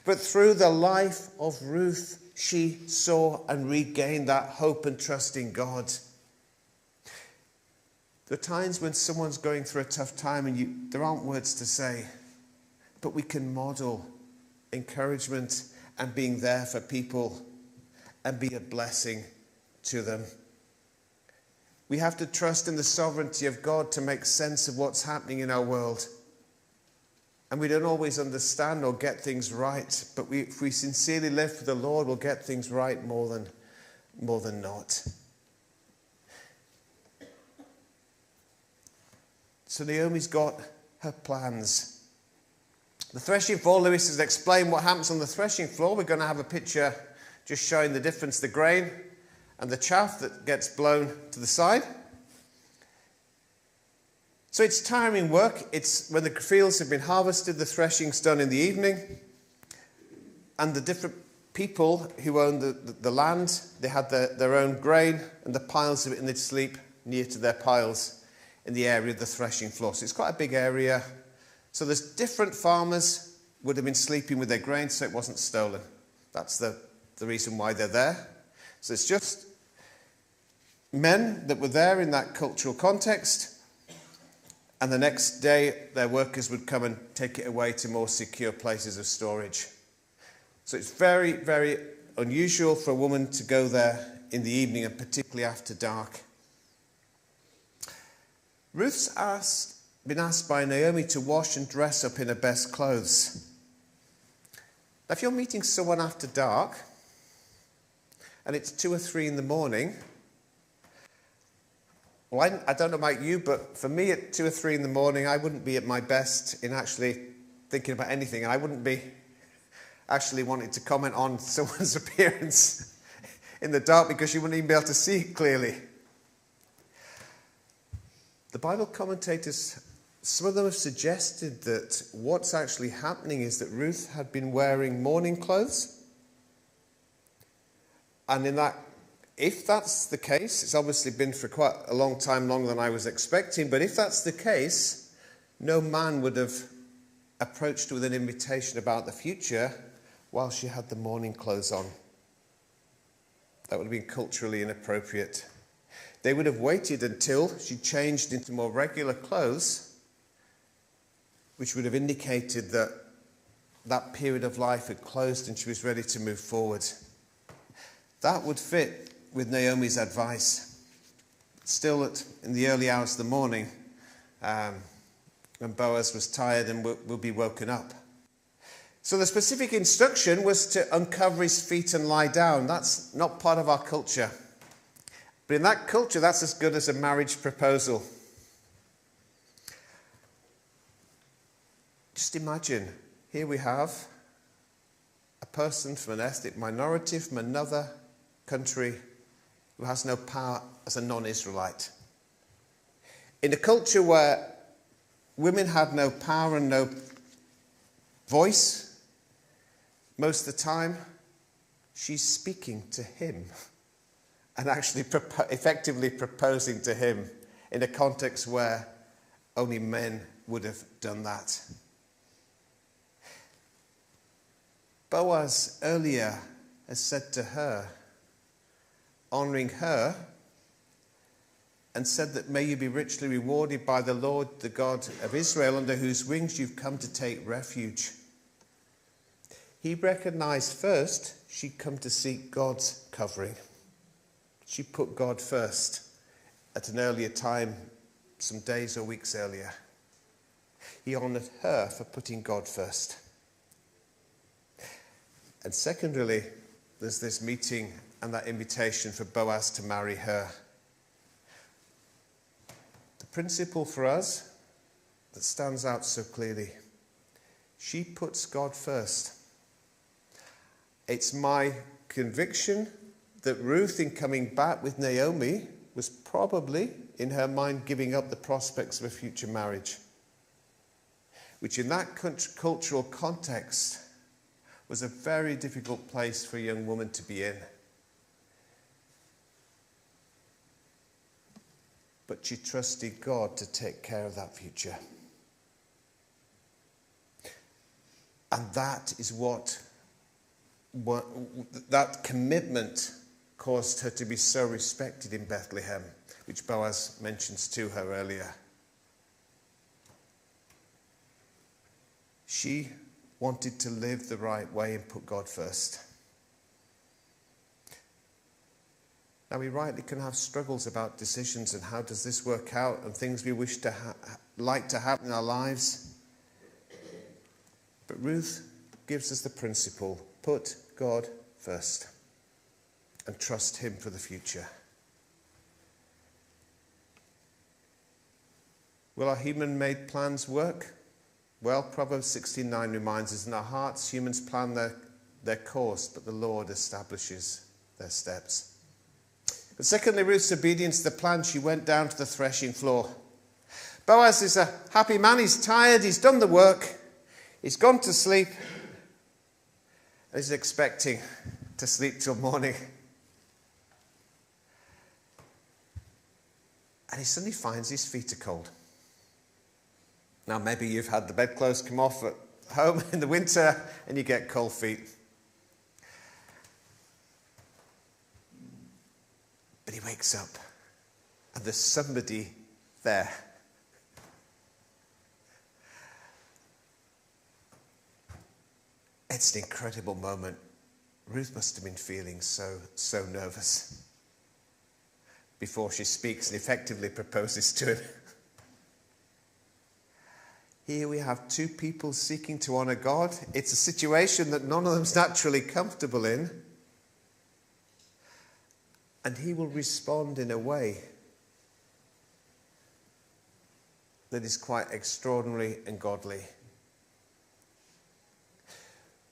But through the life of Ruth, she saw and regained that hope and trust in God. There are times when someone's going through a tough time and there aren't words to say, but we can model encouragement and being there for people and be a blessing to them. We have to trust in the sovereignty of God to make sense of what's happening in our world. And we don't always understand or get things right, but if we sincerely live for the Lord, we'll get things right more than not. So Naomi's got her plans. The threshing floor, Lewis has explained what happens on the threshing floor. We're going to have a picture just showing the difference, the grain and the chaff that gets blown to the side. So it's tiring work. It's when the fields have been harvested, the threshing's done in the evening. And the different people who own the land, they had their own grain and the piles of it, and they'd sleep near to their piles in the area of the threshing floor. So it's quite a big area. So there's different farmers would have been sleeping with their grain so it wasn't stolen. That's the reason why they're there. So it's just men that were there in that cultural context. And the next day, their workers would come and take it away to more secure places of storage. So it's very, very unusual for a woman to go there in the evening, and particularly after dark. Ruth's been asked by Naomi to wash and dress up in her best clothes. Now, if you're meeting someone after dark, and it's 2 or 3 in the morning, well, I don't know about you, but for me at 2 or 3 in the morning, I wouldn't be at my best in actually thinking about anything. And I wouldn't be actually wanting to comment on someone's appearance in the dark because you wouldn't even be able to see it clearly. The Bible commentators, some of them have suggested that what's actually happening is that Ruth had been wearing mourning clothes. And if that's the case, it's obviously been for quite a long time, longer than I was expecting, but if that's the case, no man would have approached her with an invitation about the future while she had the mourning clothes on. That would have been culturally inappropriate. They would have waited until she changed into more regular clothes, which would have indicated that that period of life had closed and she was ready to move forward. That would fit with Naomi's advice. Still in the early hours of the morning, when Boaz was tired and will be woken up. So the specific instruction was to uncover his feet and lie down. That's not part of our culture. But in that culture, that's as good as a marriage proposal. Just imagine, here we have a person from an ethnic minority, from another country, who has no power as a non-Israelite. In a culture where women had no power and no voice, most of the time, she's speaking to him and actually effectively proposing to him in a context where only men would have done that. Boaz earlier has said to her, honouring her, and said that may you be richly rewarded by the Lord, the God of Israel, under whose wings you've come to take refuge. He recognised first she'd come to seek God's covering. She put God first at an earlier time, some days or weeks earlier. He honoured her for putting God first. And secondarily, there's this meeting and that invitation for Boaz to marry her. The principle for us that stands out so clearly, she puts God first. It's my conviction that Ruth, in coming back with Naomi, was probably, in her mind, giving up the prospects of a future marriage, which in that cultural context was a very difficult place for a young woman to be in. But she trusted God to take care of that future. And that is what that commitment caused her to be so respected in Bethlehem, which Boaz mentions to her earlier. She wanted to live the right way and put God first. Now, we rightly can have struggles about decisions and how does this work out and things we wish to like to happen in our lives. But Ruth gives us the principle: put God first and trust him for the future. Will our human-made plans work? Well, Proverbs 16:9 reminds us, in our hearts humans plan their course, but the Lord establishes their steps. But secondly, Ruth's obedience to the plan, she went down to the threshing floor. Boaz is a happy man. He's tired. He's done the work. He's gone to sleep. And he's expecting to sleep till morning. And he suddenly finds his feet are cold. Now, maybe you've had the bedclothes come off at home in the winter and you get cold feet. But he wakes up and there's somebody there. It's an incredible moment. Ruth must have been feeling so nervous before she speaks and effectively proposes to him. Here we have two people seeking to honour God. It's a situation that none of them's naturally comfortable in. And he will respond in a way that is quite extraordinary and godly.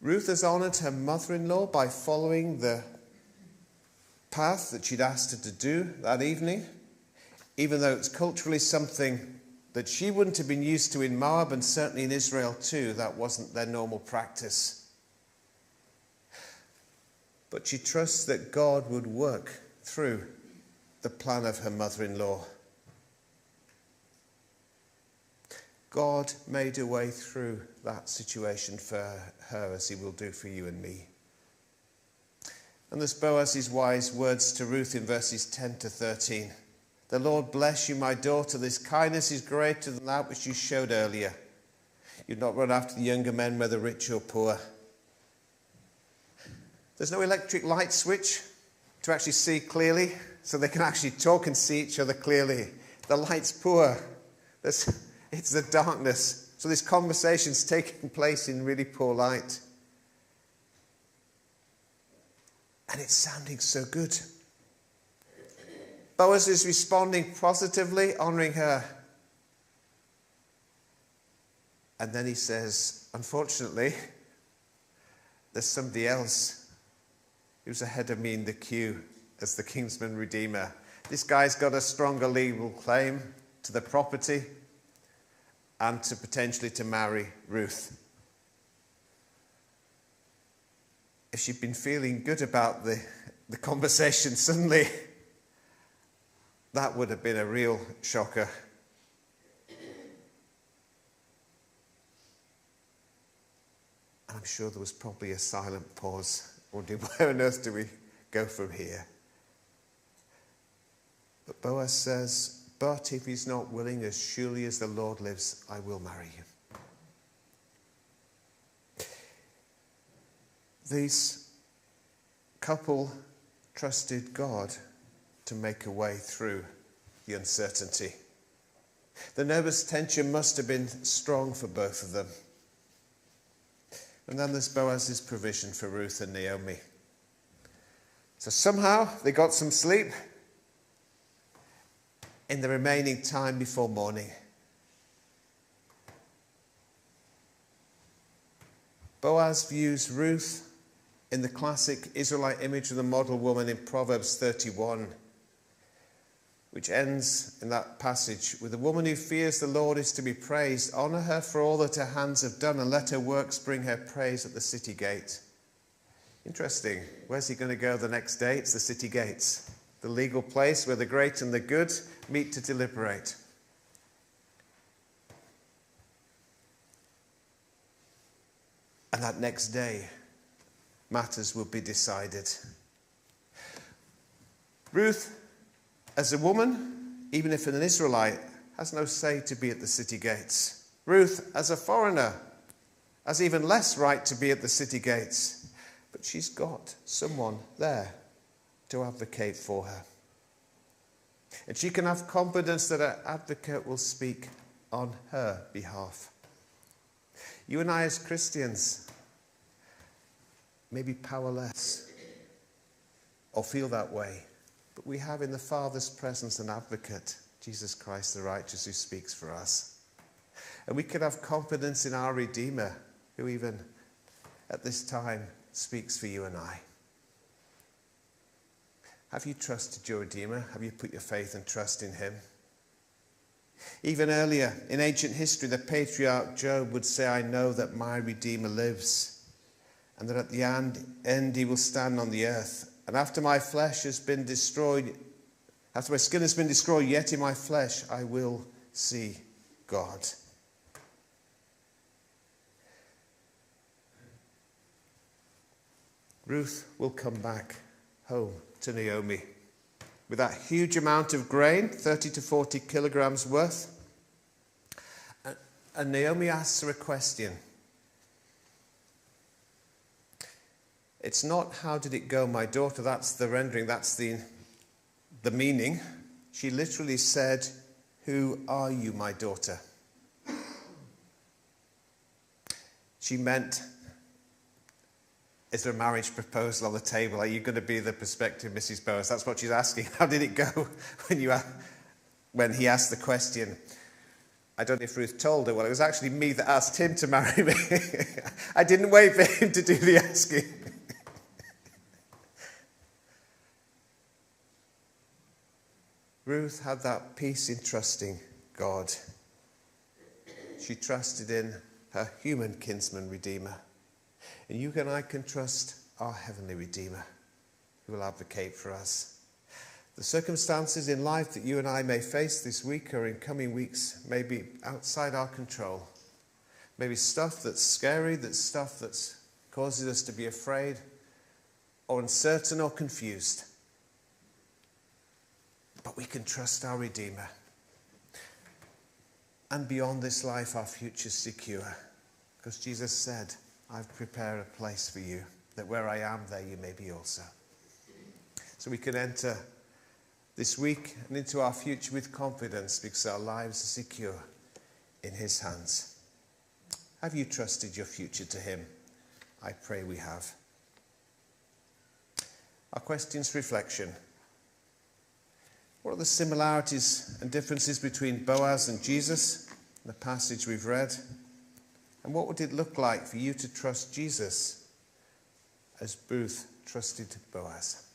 Ruth has honoured her mother-in-law by following the path that she'd asked her to do that evening, even though it's culturally something that she wouldn't have been used to in Moab, and certainly in Israel too. That wasn't their normal practice. But she trusts that God would work through the plan of her mother-in-law. God made a way through that situation for her, as he will do for you and me. And there's Boaz's wise words to Ruth in verses 10 to 13. The Lord bless you, my daughter. This kindness is greater than that which you showed earlier. You'd not run after the younger men, whether rich or poor. There's no electric light switch to actually see clearly, so they can actually talk and see each other clearly. The light's poor. It's the darkness. So this conversation's taking place in really poor light. And it's sounding so good. Boaz is responding positively, honouring her. And then he says, unfortunately, there's somebody else who's ahead of me in the queue as the kinsman redeemer. This guy's got a stronger legal claim to the property and to potentially to marry Ruth. If she'd been feeling good about the conversation, suddenly that would have been a real shocker. And I'm sure there was probably a silent pause, wondering where on earth do we go from here? But Boaz says, but if he's not willing, as surely as the Lord lives, I will marry you. This couple trusted God to make a way through the uncertainty. The nervous tension must have been strong for both of them. And then there's Boaz's provision for Ruth and Naomi. So somehow they got some sleep in the remaining time before morning. Boaz views Ruth in the classic Israelite image of the model woman in Proverbs 31, which ends in that passage with, the woman who fears the Lord is to be praised. Honour her for all that her hands have done, and let her works bring her praise at the city gate. Interesting. Where's he going to go the next day? It's the city gates, the legal place where the great and the good meet to deliberate. And that next day, matters will be decided. Ruth, as a woman, even if an Israelite, has no say to be at the city gates. Ruth, as a foreigner, has even less right to be at the city gates. But she's got someone there to advocate for her. And she can have confidence that her advocate will speak on her behalf. You and I as Christians may be powerless or feel that way, but we have in the Father's presence an advocate, Jesus Christ the righteous, who speaks for us. And we can have confidence in our Redeemer, who even at this time speaks for you and I. Have you trusted your Redeemer? Have you put your faith and trust in him? Even earlier in ancient history, the patriarch Job would say, I know that my Redeemer lives, and that at the end he will stand on the earth. And after my flesh has been destroyed, after my skin has been destroyed, yet in my flesh I will see God. Ruth will come back home to Naomi with that huge amount of grain, 30 to 40 kilograms worth. And Naomi asks her a question. It's not, how did it go, my daughter? That's the rendering, that's the meaning. She literally said, who are you, my daughter? She meant, is there a marriage proposal on the table? Are you going to be the prospective Mrs. Boaz? That's what she's asking. How did it go when he asked the question? I don't know if Ruth told her. Well, it was actually me that asked him to marry me. I didn't wait for him to do the asking. Ruth had that peace in trusting God. She trusted in her human kinsman Redeemer. And you and I can trust our heavenly Redeemer, who will advocate for us. The circumstances in life that you and I may face this week or in coming weeks may be outside our control. Maybe stuff that's scary, that's stuff that causes us to be afraid or uncertain or confused. But we can trust our Redeemer. And beyond this life, our future's secure. Because Jesus said, I've prepared a place for you, that where I am, there you may be also. So we can enter this week and into our future with confidence because our lives are secure in his hands. Have you trusted your future to him? I pray we have. Our questions reflection. What are the similarities and differences between Boaz and Jesus in the passage we've read? And what would it look like for you to trust Jesus as Ruth trusted Boaz?